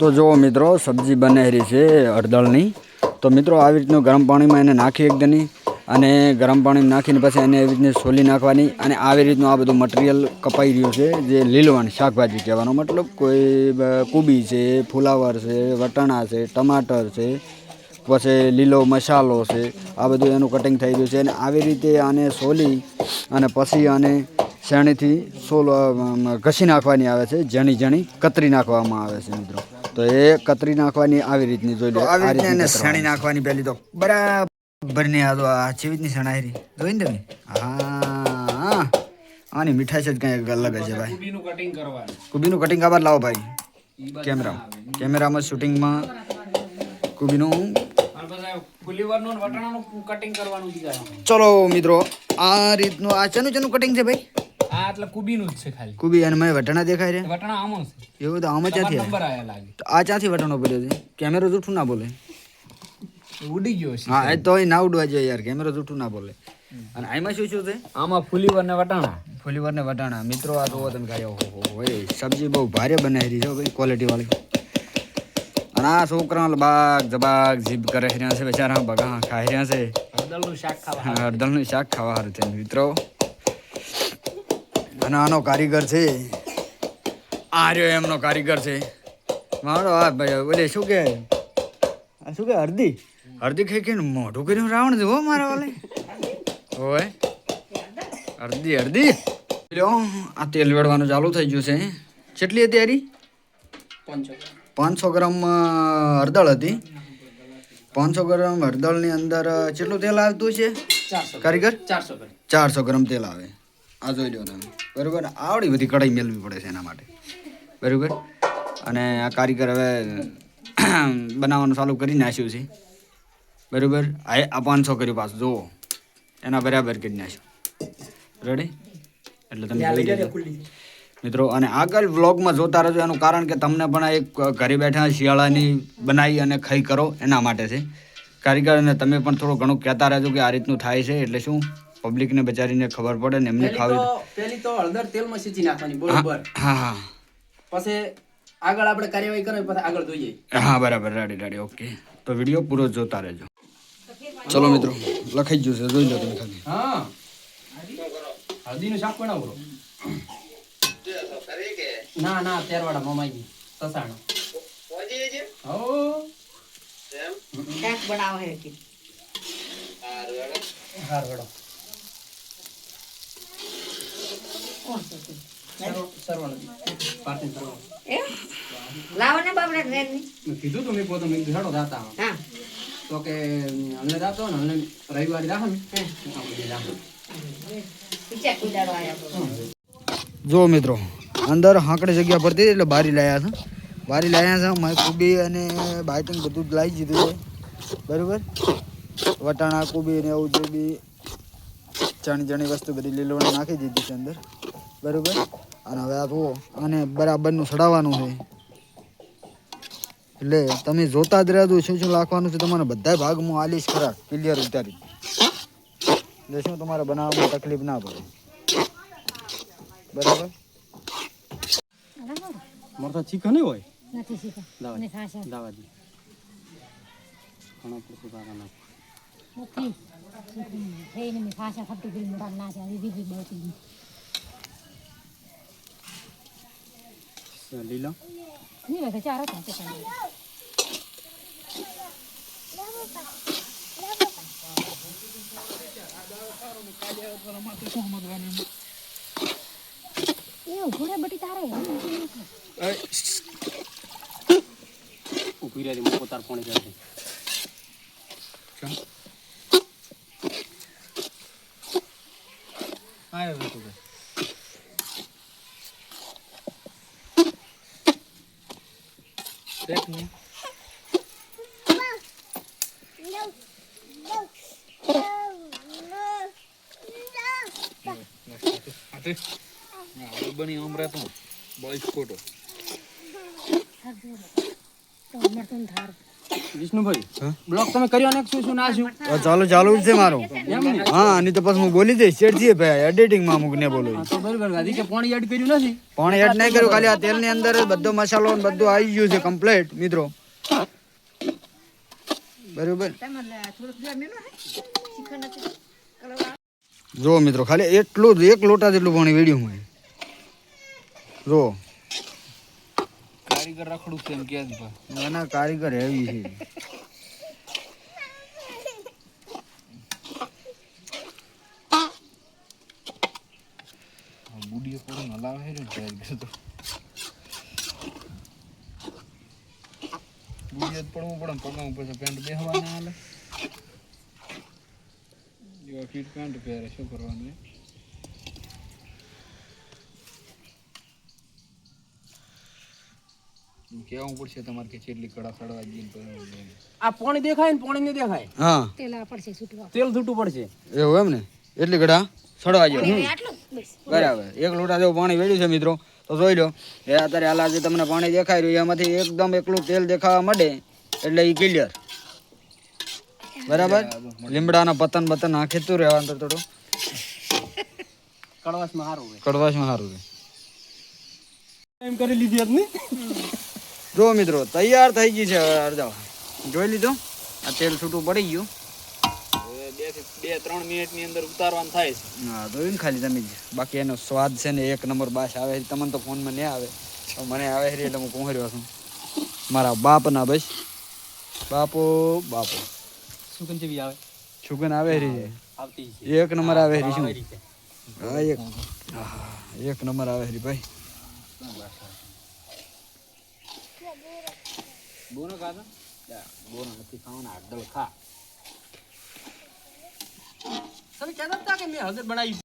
તો જો મિત્રો સબ્જી બનેરી છે હળદળની. તો મિત્રો આવી રીતનું ગરમ પાણીમાં એને નાખી એકદની અને ગરમ પાણીમાં નાખીને પછી એને એવી રીતની સોલી નાખવાની અને આવી રીતનું આ બધું મટીરિયલ કપાઈ રહ્યું છે જે લીલવણ શાકભાજી કહેવાનો મતલબ કોઈ કુબી છે, ફુલાવર છે, વટાણા છે, ટમાટર છે, પછી લીલો મસાલો છે, આ બધું એનું કટિંગ થઈ રહ્યું છે અને આવી રીતે આને સોલી અને પછી આને શેણીથી ઘસી નાખવાની આવે છે, જણી કતરી નાખવામાં આવે છે મિત્રો. તો એ કતરી નાખવાની આવી રીતની જોઈ લો. આવી રીતે એને શેણી નાખવાની પહેલી તો બરાબર ને આ જેવી રીતની શણાઈ જોઈ ને તમે. હા આની મીઠાઈ છે જ કંઈ અલગ છે ભાઈ. કુબીનું કટિંગ આবার લાવો ભાઈ. કેમેરામાં શૂટિંગમાં કુબીનું ચલો મિત્રો આ રીતનું આ ચેનું કટિંગ છે ભાઈ. આ એટલે કુબીનું જ છે ખાલી. કુબી અને મને વટાણા દેખાય છે. વટાણા આમાં છે. એવું તો આમાં ક્યાંથી નંબર આયા લાગે. તો આ ક્યાંથી વટાણો પડ્યો છે? કેમેરો જૂઠું ના બોલે. ઉડી ગયો છે. હા એ તો ના ઉડવા જોઈએ યાર, કેમેરો જૂઠું ના બોલે. અને આમાં શું છે? આમાં ફુલીવર ને વટાણા. ફુલીવર ને વટાણા. મિત્રો આ જોવો તમે ખાઈ ઓહો સબ્જી બહુ ભારે બનાવી છે ભાઈ, ક્વોલિટી વાળી. અને આ છોકરા બાગ જીભ કરે રહ્યા છે બેચારા, બગા ખાઈ રહ્યા છે. હળદળનું શાક ખાવા. હળદળનું શાક ખાવા સારું છે મિત્રો. અને આનો કારીગર છે, આ રહ્યો એમનો કારીગર છે મારો. હા ભાઈ બોલે શું કે હળદી ખાઈ ખાઈને મોઢું કર્યું રાવણ છે હો મારા વાલે. હોય હળદી આ તેલ વેડવાનું ચાલુ થઈ ગયું છે. કેટલી હતી યારી? 500 ગ્રામ હળદર હતી. 500 ગ્રામ હળદરની અંદર કેટલું તેલ આવતું છે કારીગર? 400 ગ્રામ તેલ આવે. આ જોઈ લો તમે બરાબર. આવડી બધી કઢાઈ મેળવી પડે છે એના માટે બરાબર. અને આ કારીગર હવે બનાવવાનું ચાલુ કરી નાખ્યું છે બરાબર. આ 500 કર્યું પાછું જુઓ એના બરાબર કરી નાખ્યું. રેડી એટલે તમે જોઈ લેજો મિત્રો. અને આગળ વ્લોગમાં જોતા રહેજો. એનું કારણ કે તમને પણ એક ઘરે બેઠા શિયાળાની બનાવી અને ખાઈ કરો એના માટે છે કારીગર. અને તમે પણ થોડું ઘણું કહેતા રહેજો કે આ રીતનું થાય છે એટલે શું પબ્લિકને બચારીને ખબર પડે ને એમને ખાવી. પેલી તો હળદર તેલમાં સીચી નાખવાની બરોબર. હા પછી આગળ આપણે કાર્યવાહી કરીએ પછી આગળ જોઈએ. હા બરાબર રેડી ઓકે. તો વિડીયો પૂરો જોતા રહેજો. ચલો મિત્રો લખાઈ ગયું છે જોઈ લો તમે ખાલી. હા હળદીનું શાક બનાવો. ના તેરવાડા મમાઈ સસાણો હો શાક બનાવો હે કે હાર વડો કોણ છે સરવણ પાર્ટી સરવણ એ લાવો ને બાપડે રેની કીધું તો મેં પોતે મેં હેડો જાતા હા તો કે અમને જાતો ને અમને રવિવારે રાખો ને આપણે રાખો પીછે કુડાડો આયા. જો મિત્રો અંદર હાંકડી જગ્યા પડતી એટલે બારી લાયા છે. મેં કુબી અને બાઈટિંગ બધું જ લાવી દીધું છે બરાબર. વટાણા કુબી ને એવું જે બી ચણી વસ્તુ બધી લીલવણી નાખી દીધી છે અંદર બરાબર. અને હવે આ જુઓ આને બરાબરનું સડાવવાનું છે એટલે તમે જોતા જ રહેજો શું નાખવાનું છે. તમારે બધા ભાગમાં આલીશ ખરા ક્લિયર ઉતારી એટલે શું તમારે બનાવવામાં તકલીફ ના પડે બરાબર. મરતા ચીકન નહીં હોય નથી શીખા ને ખાસા દાવા દી ખાના પડતું કાકા ના નથી થઈને મે ખાસા ખટ્ટી કરી મોટા ના છે દીદી બહુતી લીલા ની વે ચારો તો છે એ ઘોડે બટી તારે ઉભી રહી પોતાર ફોન કરે આયો તો દેખ ને બની આમ રહેતો બોઈસ ફોટો તો મરતું ધાર વિષ્ણુભાઈ હા? બ્લોક તમે કર્યો ને શું શું નાખ્યું ચાલુ ચાલુ જ છે મારું એમ ને હા નહીં તો પછી હું બોલી દઈશ શેઠજી ભાઈ એડિટિંગમાં અમુક ને બોલું હા, તો બરોબર હજી કે પાણી એડ કર્યું નથી પાણી એડ નહીં કર્યું ખાલી આ તેલની અંદર જ બધો મસાલો ને બધું આવી ગયું છે કમ્પ્લીટ મિત્રો બરોબર જો મિત્રો ખાલી એટલું જ એક લોટા જેટલું પાણી વેડ્યું હું જો કારીગર રખડું છે એમ કે નાના કારીગર હેવી છે બુડીઓ પૂરો હલાવે છે ને તો બુડીઓ પડવું પડે પગા ઉપર પેન્ટ બેહવા ના હાલે જો ફીટ પેન્ટ પહેરે શું કરવાનું કેવું પડશે તમારે કે કેટલી કડા સડવા જઈને આ પાણી દેખાય ને પાણી નહીં દેખાય હા તેલ આ પડશે છૂટવા તેલ છૂટું પડશે એવું એમ ને એટલી ગડા સડવા ગયો આટલું બસ બરાબર એક લોટા જેવું પાણી વેડ્યું છે મિત્રો તો જોઈ લો એ અત્યારે હાલ જે તમને પાણી દેખાઈ રહ્યું એમાંથી એકદમ એકલું તેલ દેખાવા માંડે એટલે એ ક્લિયર બરાબર લીમડાના પતન બતન નાખેતું રહેવાનું તો થોડું કડવાશમાં સારું હોય કડવાશમાં સારું છે એમ કરી લીધી હતી જો મિત્રો તૈયાર થઈ ગઈ છે હવે અડધા જોઈ લીધું આ તેલ છૂટું પડી ગયું 2-3 મિનિટ ની અંદર ઉતારવાનું થાય છે હા જોયું ને ખાલી તમે જ. બાકી એનો સ્વાદ છે ને એક નંબર બાસ આવે છે તમને તો ફોનમાં નહીં આવે તો મને આવે છે એટલે હું પહોંચ્યો છું મારા બાપના બસ બાપો બાપો સુગંધ જેવી આવે છુગન આવે છે આવતી એક નંબર આવે છે શું હા એક નંબર આવે છે ભાઈ બોનો ખાધા બોનો નથી ખાવાના આડલ ખા તમે કહેતા હતા કે મેં હળદર બનાવી